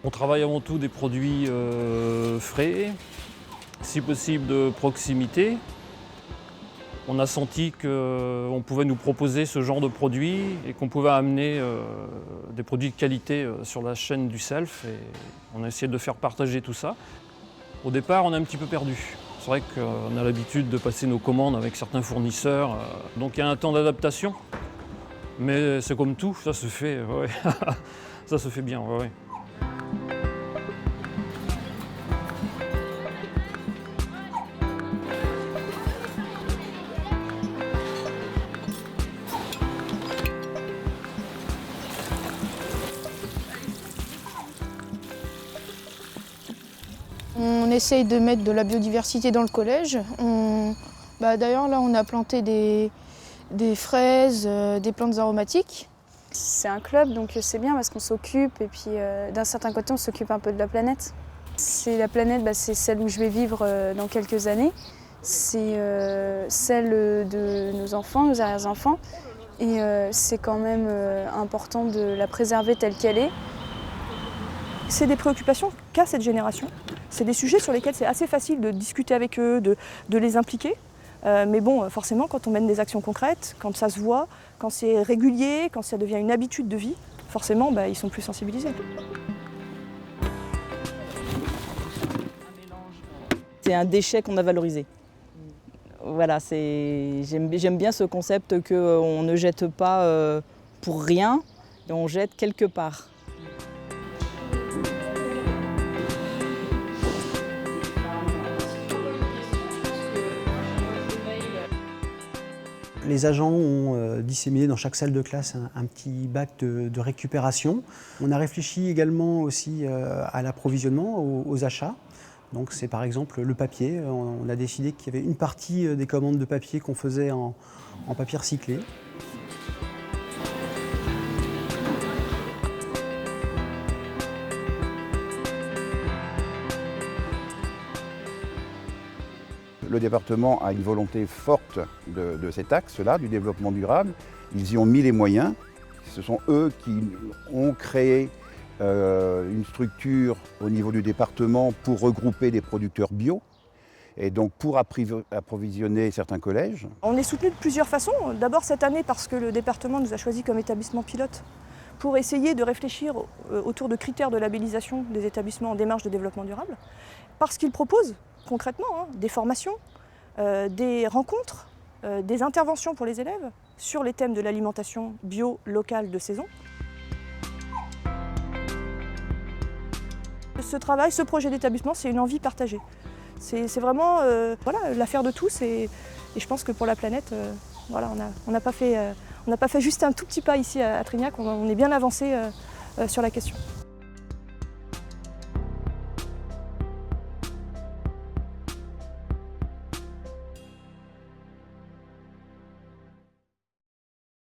On travaille avant tout des produits frais, si possible de proximité. On a senti qu'on pouvait nous proposer ce genre de produits et qu'on pouvait amener des produits de qualité sur la chaîne du self. Et on a essayé de faire partager tout ça. Au départ, on est un petit peu perdu. C'est vrai qu'on a l'habitude de passer nos commandes avec certains fournisseurs. Donc il y a un temps d'adaptation. Mais c'est comme tout, ça se fait, ouais. Ça se fait bien. Ouais. On essaye de mettre de la biodiversité dans le collège. D'ailleurs, là, on a planté des fraises, des plantes aromatiques. C'est un club, donc c'est bien parce qu'on s'occupe et puis d'un certain côté, on s'occupe un peu de la planète. La planète, c'est celle où je vais vivre dans quelques années. C'est celle de nos enfants, nos arrière-enfants. Et c'est quand même important de la préserver telle qu'elle est. C'est des préoccupations qu'a cette génération. C'est des sujets sur lesquels c'est assez facile de discuter avec eux, de les impliquer. Mais bon, forcément, quand on mène des actions concrètes, quand ça se voit, quand c'est régulier, quand ça devient une habitude de vie, forcément, ils sont plus sensibilisés. C'est un déchet qu'on a valorisé. Voilà, j'aime bien ce concept qu'on ne jette pas pour rien, et on jette quelque part. Les agents ont disséminé dans chaque salle de classe un petit bac de récupération. On a réfléchi également aussi à l'approvisionnement, aux achats. Donc c'est par exemple le papier. On a décidé qu'il y avait une partie des commandes de papier qu'on faisait en papier recyclé. Le département a une volonté forte de cet axe-là, du développement durable. Ils y ont mis les moyens. Ce sont eux qui ont créé une structure au niveau du département pour regrouper des producteurs bio et donc pour approvisionner certains collèges. On est soutenu de plusieurs façons. D'abord cette année parce que le département nous a choisi comme établissement pilote pour essayer de réfléchir autour de critères de labellisation des établissements en démarche de développement durable. Parce qu'ils proposent concrètement des formations, des rencontres, des interventions pour les élèves sur les thèmes de l'alimentation bio, locale, de saison. Ce travail, ce projet d'établissement, c'est une envie partagée. C'est vraiment l'affaire de tous et je pense que pour la planète, on n'a pas fait juste un tout petit pas ici à Trignac, on est bien avancé sur la question.